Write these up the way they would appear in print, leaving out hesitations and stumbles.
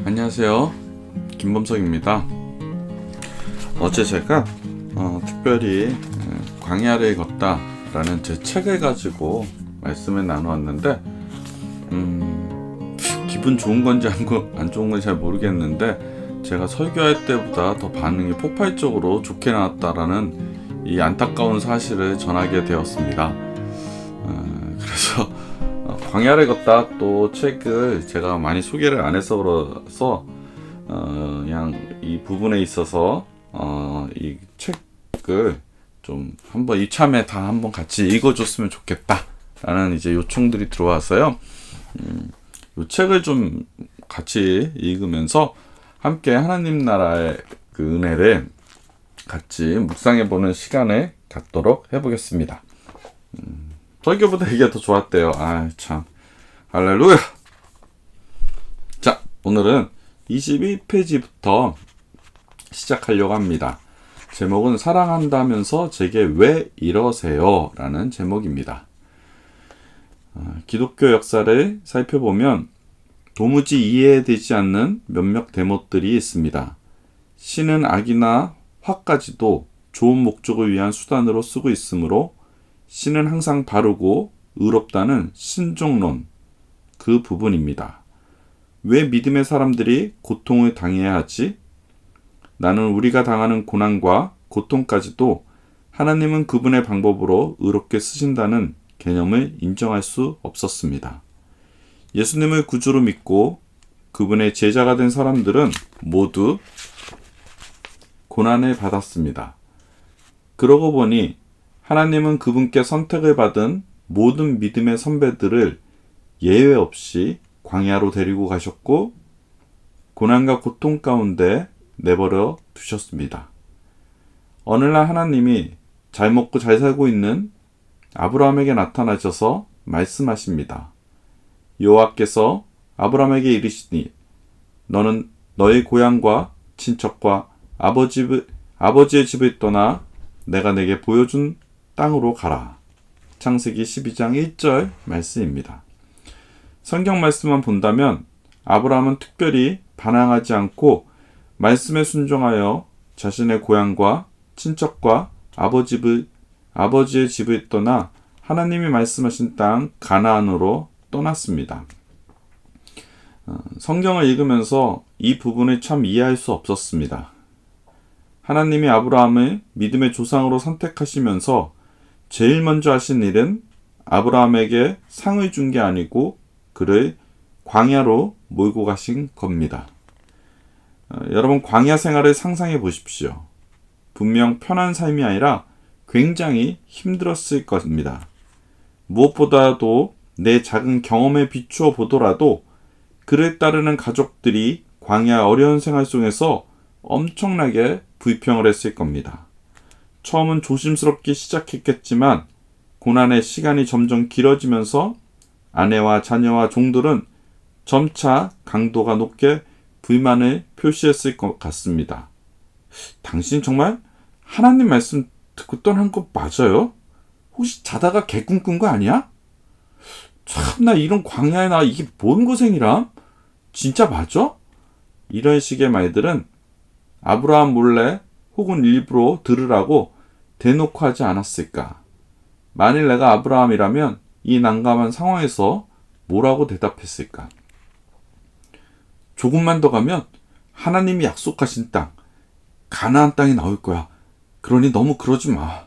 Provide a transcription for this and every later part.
안녕하세요, 김범석입니다. 어제 제가 특별히 광야를 걷다 라는 제 책을 가지고 말씀을 나누었는데 기분 좋은 건지 안 좋은 건지 잘 모르겠는데 제가 설교할 때보다 더 반응이 폭발적으로 좋게 나왔다라는 이 안타까운 사실을 전하게 되었습니다. 그래서 광야를 걷다 또 책을 제가 많이 소개를 안 해서 그래서 그냥 이 부분에 있어서 이 책을 좀 한번 이참에 다 한번 같이 읽어줬으면 좋겠다 라는 이제 요청들이 들어와서요. 이 책을 좀 같이 읽으면서 함께 하나님 나라의 그 은혜를 같이 묵상해보는 시간을 갖도록 해보겠습니다. 설교보다 이게 더 좋았대요. 참 할렐루야. 자, 오늘은 22페이지부터 시작하려고 합니다. 제목은 사랑한다면서 제게 왜 이러세요? 라는 제목입니다. 기독교 역사를 살펴보면 도무지 이해되지 않는 몇몇 대목들이 있습니다. 신은 악이나 화까지도 좋은 목적을 위한 수단으로 쓰고 있으므로 신은 항상 바르고 의롭다는 신종론, 그 부분입니다. 왜 믿음의 사람들이 고통을 당해야 하지? 나는 우리가 당하는 고난과 고통까지도 하나님은 그분의 방법으로 의롭게 쓰신다는 개념을 인정할 수 없었습니다. 예수님을 구주로 믿고 그분의 제자가 된 사람들은 모두 고난을 받았습니다. 그러고 보니 하나님은 그분께 선택을 받은 모든 믿음의 선배들을 예외 없이 광야로 데리고 가셨고 고난과 고통 가운데 내버려 두셨습니다. 어느 날 하나님이 잘 먹고 잘 살고 있는 아브라함에게 나타나셔서 말씀하십니다. 여호와께서 아브라함에게 이르시니 너는 너의 고향과 친척과 아버지의 집을 떠나 내가 내게 보여준 땅으로 가라. 창세기 12장 1절 말씀입니다. 성경 말씀만 본다면 아브라함은 특별히 반항하지 않고 말씀에 순종하여 자신의 고향과 친척과 아버지의 집을 떠나 하나님이 말씀하신 땅 가나안으로 떠났습니다. 성경을 읽으면서 이 부분을 참 이해할 수 없었습니다. 하나님이 아브라함을 믿음의 조상으로 선택하시면서 제일 먼저 하신 일은 아브라함에게 상을 준 게 아니고 그를 광야로 몰고 가신 겁니다. 여러분, 광야 생활을 상상해 보십시오. 분명 편한 삶이 아니라 굉장히 힘들었을 겁니다. 무엇보다도 내 작은 경험에 비추어 보더라도 그를 따르는 가족들이 광야 어려운 생활 속에서 엄청나게 불평을 했을 겁니다. 처음은 조심스럽게 시작했겠지만 고난의 시간이 점점 길어지면서 아내와 자녀와 종들은 점차 강도가 높게 불만을 표시했을 것 같습니다. 당신 정말 하나님 말씀 듣고 떠난 거 맞아요? 혹시 자다가 개꿈 꾼 거 아니야? 참나, 이런 광야에 나 이게 뭔 고생이람? 진짜 맞아? 이런 식의 말들은 아브라함 몰래 혹은 일부러 들으라고 대놓고 하지 않았을까? 만일 내가 아브라함이라면 이 난감한 상황에서 뭐라고 대답했을까? 조금만 더 가면 하나님이 약속하신 땅, 가나안 땅이 나올 거야. 그러니 너무 그러지 마.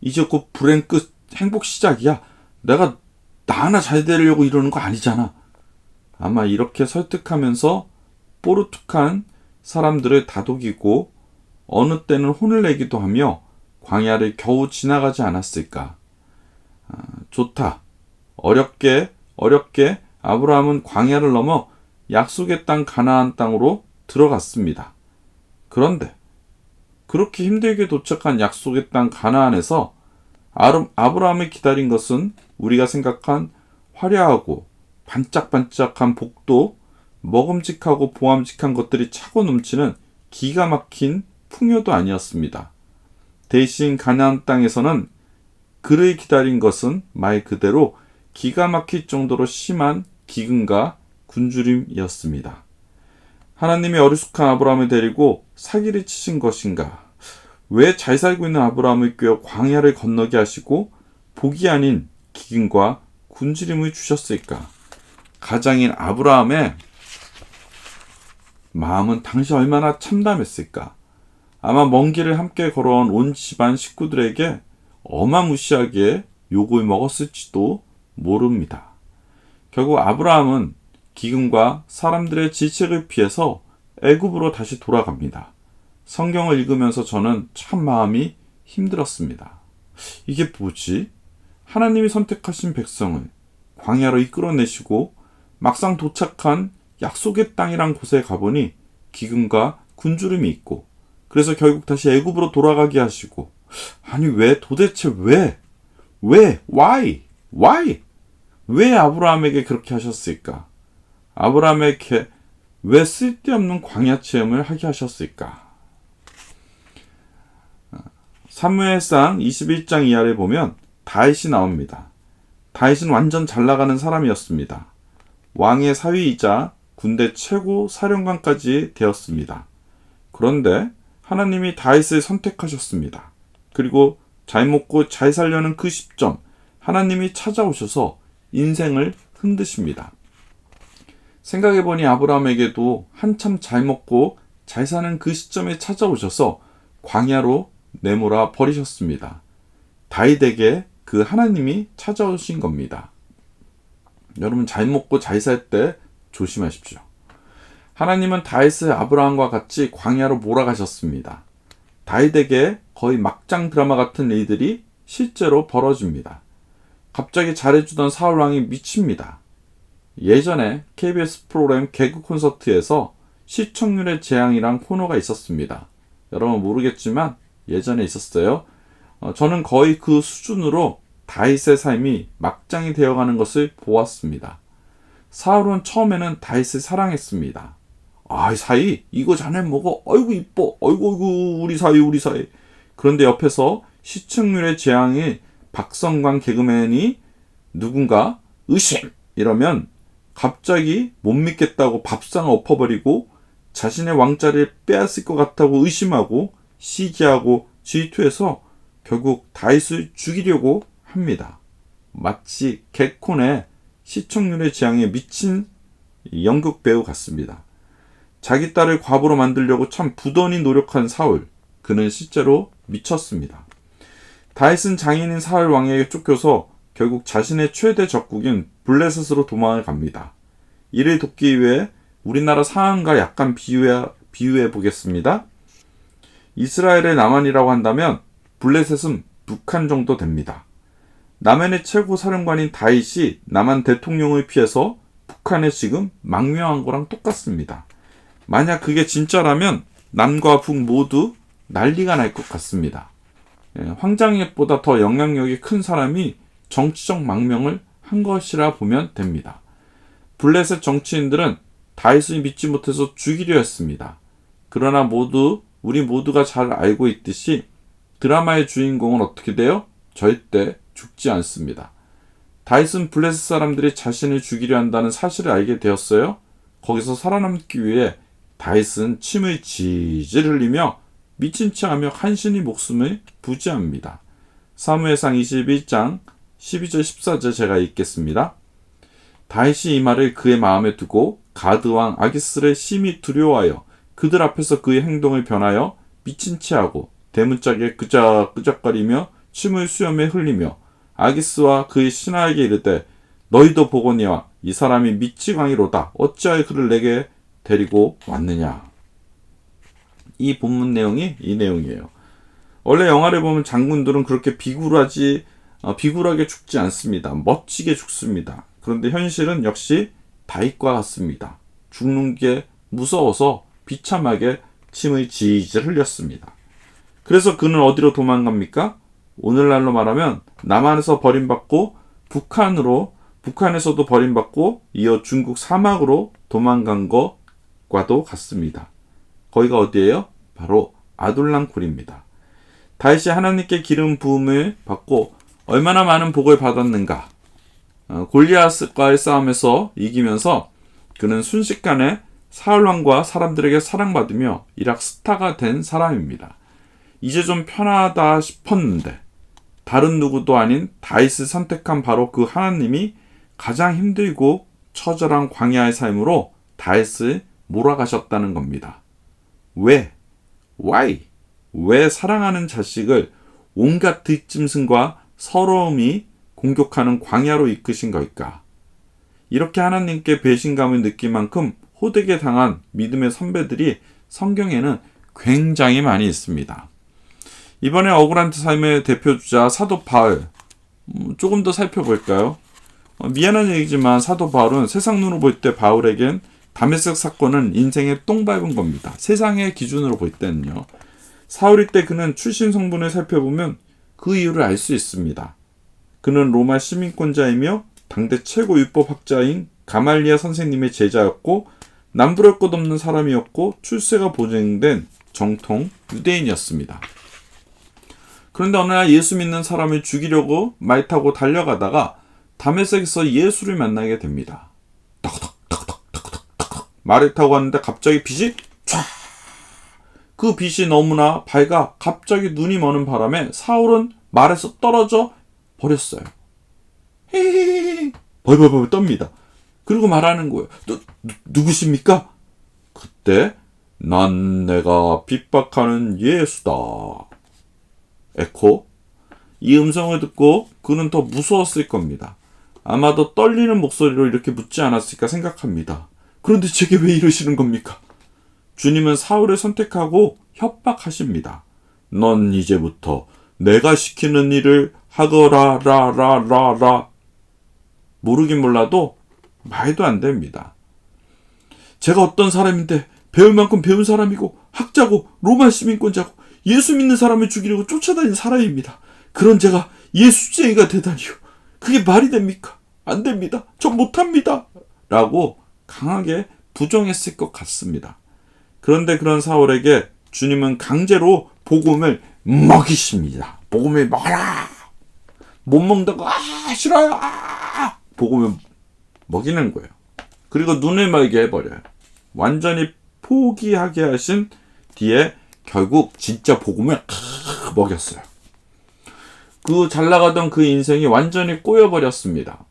이제 곧 불행 끝, 행복 시작이야. 내가 나 하나 잘 되려고 이러는 거 아니잖아. 아마 이렇게 설득하면서 뽀르툭한 사람들을 다독이고 어느 때는 혼을 내기도 하며 광야를 겨우 지나가지 않았을까. 좋다. 어렵게 아브라함은 광야를 넘어 약속의 땅 가나안 땅으로 들어갔습니다. 그런데 그렇게 힘들게 도착한 약속의 땅 가나안에서 아브라함을 기다린 것은 우리가 생각한 화려하고 반짝반짝한 복도, 먹음직하고 보암직한 것들이 차고 넘치는 기가 막힌 풍요도 아니었습니다. 대신 가나안 땅에서는 그를 기다린 것은 말 그대로 기가 막힐 정도로 심한 기근과 굶주림이었습니다. 하나님이 어리숙한 아브라함을 데리고 사기를 치신 것인가? 왜 잘 살고 있는 아브라함을 꿰어 광야를 건너게 하시고 복이 아닌 기근과 굶주림을 주셨을까? 가장인 아브라함의 마음은 당시 얼마나 참담했을까? 아마 먼 길을 함께 걸어온 온 집안 식구들에게 어마무시하게 욕을 먹었을지도 모릅니다. 결국 아브라함은 기근과 사람들의 질책을 피해서 애굽으로 다시 돌아갑니다. 성경을 읽으면서 저는 참 마음이 힘들었습니다. 이게 뭐지? 하나님이 선택하신 백성을 광야로 이끌어내시고 막상 도착한 약속의 땅이란 곳에 가보니 기근과 굶주림이 있고, 그래서 결국 다시 애굽으로 돌아가게 하시고, 아니 왜 도대체 왜 why 왜 아브라함에게 그렇게 하셨을까? 아브라함에게 왜 쓸데없는 광야 체험을 하게 하셨을까? 사무엘상 21장 이하를 보면 다윗이 나옵니다. 다윗은 완전 잘 나가는 사람이었습니다. 왕의 사위이자 군대 최고 사령관까지 되었습니다. 그런데 하나님이 다윗을 선택하셨습니다. 그리고 잘 먹고 잘 살려는 그 시점, 하나님이 찾아오셔서 인생을 흔드십니다. 생각해보니 아브라함에게도 한참 잘 먹고 잘 사는 그 시점에 찾아오셔서 광야로 내몰아 버리셨습니다. 다윗에게 그 하나님이 찾아오신 겁니다. 여러분, 잘 먹고 잘 살 때 조심하십시오. 하나님은 다윗을 아브라함과 같이 광야로 몰아가셨습니다. 다윗에게 거의 막장 드라마 같은 일들이 실제로 벌어집니다. 갑자기 잘해주던 사울왕이 미칩니다. 예전에 KBS 프로그램 개그 콘서트에서 시청률의 재앙이란 코너가 있었습니다. 여러분 모르겠지만 예전에 있었어요. 저는 거의 그 수준으로 다윗의 삶이 막장이 되어가는 것을 보았습니다. 사울은 처음에는 다윗을 사랑했습니다. 아, 사이 이거 자네 먹어. 아이고 이뻐. 아이고 우리 사이. 그런데 옆에서 시청률의 재앙이 박성광 개그맨이 누군가 의심 이러면 갑자기 못 믿겠다고 밥상을 엎어버리고 자신의 왕자리를 빼앗을 것 같다고 의심하고 시기하고 질투해서 결국 다윗을 죽이려고 합니다. 마치 개콘의 시청률의 재앙에 미친 연극 배우 같습니다. 자기 딸을 과부로 만들려고 참 부단히 노력한 사울, 그는 실제로 미쳤습니다. 다윗은 장인인 사울 왕에게 쫓겨서 결국 자신의 최대 적국인 블레셋으로 도망을 갑니다. 이를 돕기 위해 우리나라 상황과 약간 비유해 보겠습니다. 이스라엘의 남한이라고 한다면 블레셋은 북한 정도 됩니다. 남한의 최고 사령관인 다윗이 남한 대통령을 피해서 북한에 지금 망명한 거랑 똑같습니다. 만약 그게 진짜라면 남과 북 모두 난리가 날 것 같습니다. 황장엽보다 더 영향력이 큰 사람이 정치적 망명을 한 것이라 보면 됩니다. 블레셋 정치인들은 다윗을 믿지 못해서 죽이려 했습니다. 그러나 우리 모두가 잘 알고 있듯이 드라마의 주인공은 어떻게 돼요? 절대 죽지 않습니다. 다윗은 블레셋 사람들이 자신을 죽이려 한다는 사실을 알게 되었어요. 거기서 살아남기 위해 다윗은 침을 질질 흘리며 미친 체하며 간신히 목숨을 부지합니다. 사무엘상 21장 12절 14절 제가 읽겠습니다. 다윗이 이 말을 그의 마음에 두고 가드왕 아기스를 심히 두려워하여 그들 앞에서 그의 행동을 변하여 미친 체하고 대문짝에 끄적끄적거리며 침을 수염에 흘리며 아기스와 그의 신하에게 이르되 너희도 보거니와 이 사람이 미치광이로다. 어찌하여 그를 내게 데리고 왔느냐. 이 본문 내용이 이 내용이에요. 원래 영화를 보면 장군들은 그렇게 비굴하게 죽지 않습니다. 멋지게 죽습니다. 그런데 현실은 역시 다윗과 같습니다. 죽는 게 무서워서 비참하게 침을 질질 흘렸습니다. 그래서 그는 어디로 도망갑니까? 오늘날로 말하면 남한에서 버림받고 북한에서도 버림받고 이어 중국 사막으로 도망간 것과도 같습니다. 거기가 어디예요? 바로 아둘람굴입니다. 다윗이 하나님께 기름 부음을 받고 얼마나 많은 복을 받았는가. 골리앗과의 싸움에서 이기면서 그는 순식간에 사울왕과 사람들에게 사랑받으며 이락 스타가 된 사람입니다. 이제 좀 편하다 싶었는데 다른 누구도 아닌 다윗을 선택한 바로 그 하나님이 가장 힘들고 처절한 광야의 삶으로 다윗을 몰아가셨다는 겁니다. 왜? Why? 왜 사랑하는 자식을 온갖 뒷짐승과 서러움이 공격하는 광야로 이끄신 걸까? 이렇게 하나님께 배신감을 느낄 만큼 호되게 당한 믿음의 선배들이 성경에는 굉장히 많이 있습니다. 이번에 억울한 삶의 대표주자 사도 바울, 조금 더 살펴볼까요? 미안한 얘기지만 사도 바울은 세상 눈으로 볼 때 바울에겐 다메섹 사건은 인생의 똥 밟은 겁니다. 세상의 기준으로 볼 때는요. 사울일 때 그는 출신 성분을 살펴보면 그 이유를 알 수 있습니다. 그는 로마 시민권자이며 당대 최고 율법학자인 가말리아 선생님의 제자였고 남부럴 것 없는 사람이었고 출세가 보증된 정통 유대인이었습니다. 그런데 어느 날 예수 믿는 사람을 죽이려고 말 타고 달려가다가 다메섹에서 예수를 만나게 됩니다. 덕덕덕덕덕덕덕 말을 타고 갔는데 갑자기 빛이 촤! 그 빛이 너무나 밝아 갑자기 눈이 머는 바람에 사울은 말에서 떨어져 버렸어요. 헤헤헤 벌벌벌 떱니다. 그리고 말하는 거예요. 누구십니까? 그때 난 내가 핍박하는 예수다. 에코. 이 음성을 듣고 그는 더 무서웠을 겁니다. 아마도 떨리는 목소리로 이렇게 묻지 않았을까 생각합니다. 그런데 제게 왜 이러시는 겁니까? 주님은 사울을 선택하고 협박하십니다. 넌 이제부터 내가 시키는 일을 하거라 라라라라. 모르긴 몰라도 말도 안 됩니다. 제가 어떤 사람인데 배울 만큼 배운 사람이고 학자고 로마 시민권자고 예수 믿는 사람을 죽이려고 쫓아다닌 사람입니다. 그런 제가 예수쟁이가 되다니요. 그게 말이 됩니까? 안 됩니다. 전 못합니다. 라고 강하게 부정했을 것 같습니다. 그런데 그런 사울에게 주님은 강제로 복음을 먹이십니다. 복음을 먹어라. 못 먹는다고 싫어요. 복음을 먹이는 거예요. 그리고 눈을 멀게 해버려요. 완전히 포기하게 하신 뒤에 결국 진짜 복음을 먹였어요. 그 잘나가던 그 인생이 완전히 꼬여버렸습니다.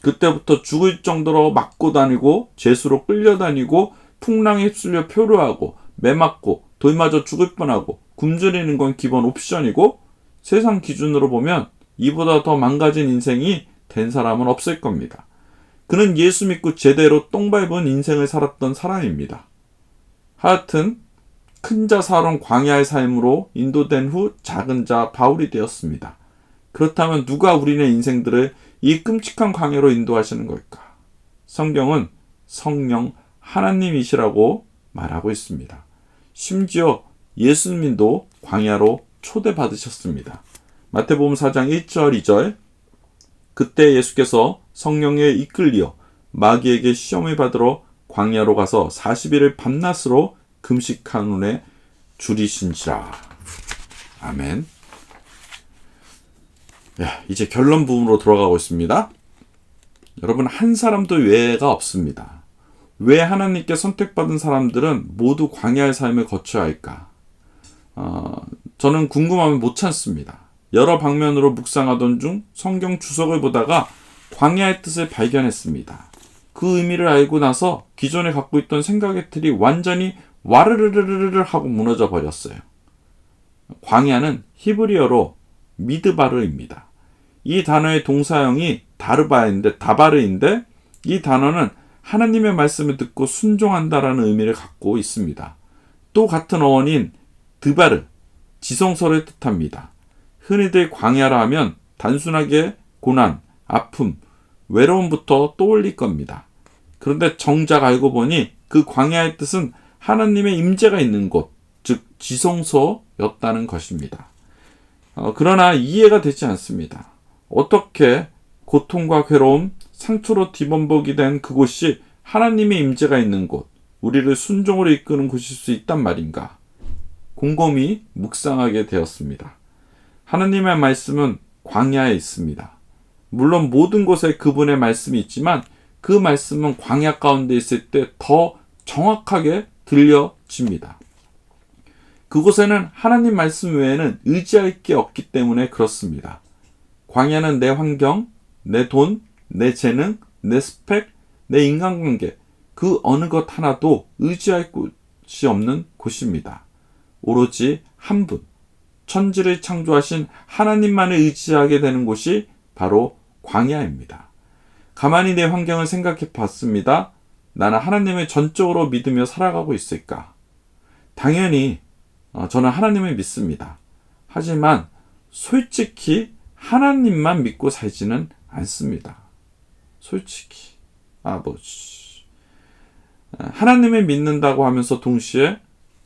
그때부터 죽을 정도로 맞고 다니고 죄수로 끌려다니고 풍랑에 휩쓸려 표류하고 매맞고 돌 맞아 죽을 뻔하고 굶주리는 건 기본 옵션이고 세상 기준으로 보면 이보다 더 망가진 인생이 된 사람은 없을 겁니다. 그는 예수 믿고 제대로 똥 밟은 인생을 살았던 사람입니다. 하여튼 큰 자 사론 광야의 삶으로 인도된 후 작은 자 바울이 되었습니다. 그렇다면 누가 우리네 인생들을 이 끔찍한 광야로 인도하시는 걸까? 성경은 성령 하나님이시라고 말하고 있습니다. 심지어 예수님도 광야로 초대받으셨습니다. 마태복음 4장 1절 2절 그때 예수께서 성령에 이끌리어 마귀에게 시험을 받으러 광야로 가서 40일을 밤낮으로 금식한 후에 줄이신지라. 아멘. 이제 결론 부분으로 돌아가고 있습니다. 여러분, 한 사람도 외가 없습니다. 왜 하나님께 선택받은 사람들은 모두 광야의 삶을 거쳐야 할까? 저는 궁금하면 못 참습니다. 여러 방면으로 묵상하던 중 성경 주석을 보다가 광야의 뜻을 발견했습니다. 그 의미를 알고 나서 기존에 갖고 있던 생각의 틀이 완전히 와르르르르르 하고 무너져 버렸어요. 광야는 히브리어로 미드바르입니다. 이 단어의 동사형이 다바르인데 이 단어는 하나님의 말씀을 듣고 순종한다라는 의미를 갖고 있습니다. 또 같은 어원인 드바르, 지성서를 뜻합니다. 흔히들 광야라 하면 단순하게 고난, 아픔, 외로움부터 떠올릴 겁니다. 그런데 정작 알고 보니 그 광야의 뜻은 하나님의 임재가 있는 곳, 즉 지성소였다는 것입니다. 그러나 이해가 되지 않습니다. 어떻게 고통과 괴로움, 상처로 뒤범벅이 된 그곳이 하나님의 임재가 있는 곳, 우리를 순종으로 이끄는 곳일 수 있단 말인가? 곰곰이 묵상하게 되었습니다. 하나님의 말씀은 광야에 있습니다. 물론 모든 곳에 그분의 말씀이 있지만 그 말씀은 광야 가운데 있을 때 더 정확하게 들려집니다. 그곳에는 하나님 말씀 외에는 의지할 게 없기 때문에 그렇습니다. 광야는 내 환경, 내 돈, 내 재능, 내 스펙, 내 인간관계, 그 어느 것 하나도 의지할 곳이 없는 곳입니다. 오로지 한 분, 천지를 창조하신 하나님만을 의지하게 되는 곳이 바로 광야입니다. 가만히 내 환경을 생각해 봤습니다. 나는 하나님을 전적으로 믿으며 살아가고 있을까? 당연히 저는 하나님을 믿습니다. 하지만 솔직히 하나님만 믿고 살지는 않습니다. 솔직히 하나님을 믿는다고 하면서 동시에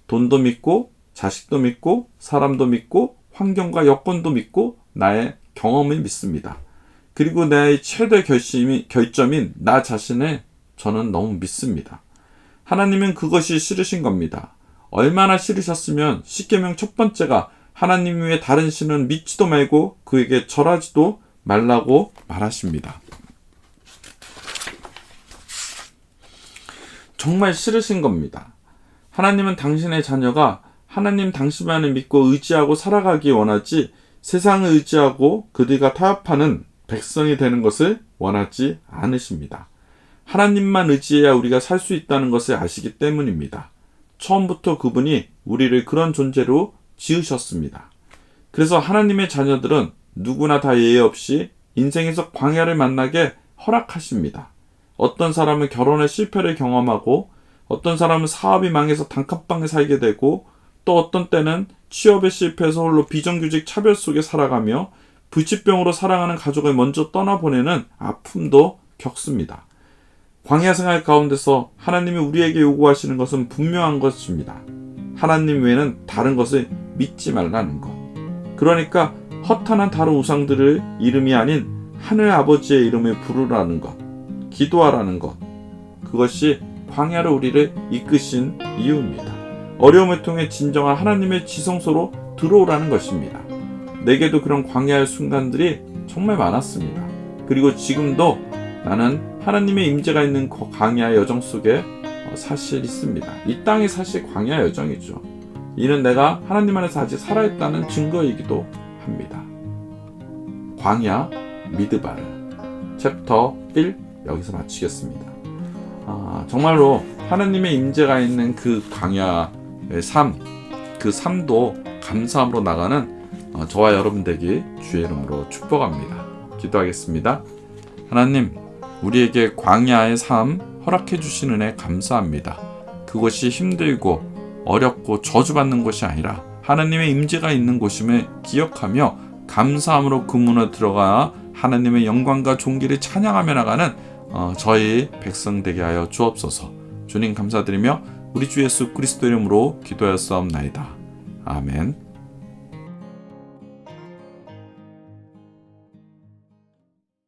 돈도 믿고 자식도 믿고 사람도 믿고 환경과 여건도 믿고 나의 경험을 믿습니다. 그리고 나의 최대 결점인 나 자신을 저는 너무 믿습니다. 하나님은 그것이 싫으신 겁니다. 얼마나 싫으셨으면 십계명 첫 번째가 하나님 외에 다른 신은 믿지도 말고 그에게 절하지도 말라고 말하십니다. 정말 싫으신 겁니다. 하나님은 당신의 자녀가 하나님 당신만을 믿고 의지하고 살아가기 원하지 세상을 의지하고 그들과 타협하는 백성이 되는 것을 원하지 않으십니다. 하나님만 의지해야 우리가 살 수 있다는 것을 아시기 때문입니다. 처음부터 그분이 우리를 그런 존재로 지으셨습니다. 그래서 하나님의 자녀들은 누구나 다 예외 없이 인생에서 광야를 만나게 허락하십니다. 어떤 사람은 결혼의 실패를 경험하고 어떤 사람은 사업이 망해서 단칸방에 살게 되고 또 어떤 때는 취업에 실패해서 홀로 비정규직 차별 속에 살아가며 불치병으로 살아가는 가족을 먼저 떠나보내는 아픔도 겪습니다. 광야 생활 가운데서 하나님이 우리에게 요구하시는 것은 분명한 것입니다. 하나님 외에는 다른 것을 믿지 말라는 것. 그러니까 허탄한 다른 우상들을 이름이 아닌 하늘 아버지의 이름을 부르라는 것. 기도하라는 것. 그것이 광야로 우리를 이끄신 이유입니다. 어려움을 통해 진정한 하나님의 지성소로 들어오라는 것입니다. 내게도 그런 광야의 순간들이 정말 많았습니다. 그리고 지금도 나는 하나님의 임재가 있는 광야의 여정 속에 사실 있습니다. 이 땅이 사실 광야 여정이죠. 이는 내가 하나님 안에서 아직 살아있다는 증거이기도 합니다. 광야 미드바르 챕터 1 여기서 마치겠습니다. 정말로 하나님의 임재가 있는 그 광야의 삶, 그 삶도 감사함으로 나가는 저와 여러분 되기 주의 이름으로 축복합니다. 기도하겠습니다. 하나님, 우리에게 광야의 삶 허락해 주신 은혜 감사합니다. 그것이 힘들고 어렵고 저주받는 곳이 아니라 하나님의 임재가 있는 곳임을 기억하며 감사함으로 그 문에 들어가 하나님의 영광과 존귀를 찬양하며 나가는 저희 백성 되게 하여 주옵소서. 주님 감사드리며 우리 주 예수 그리스도 이름으로 기도하였사옵나이다. 아멘.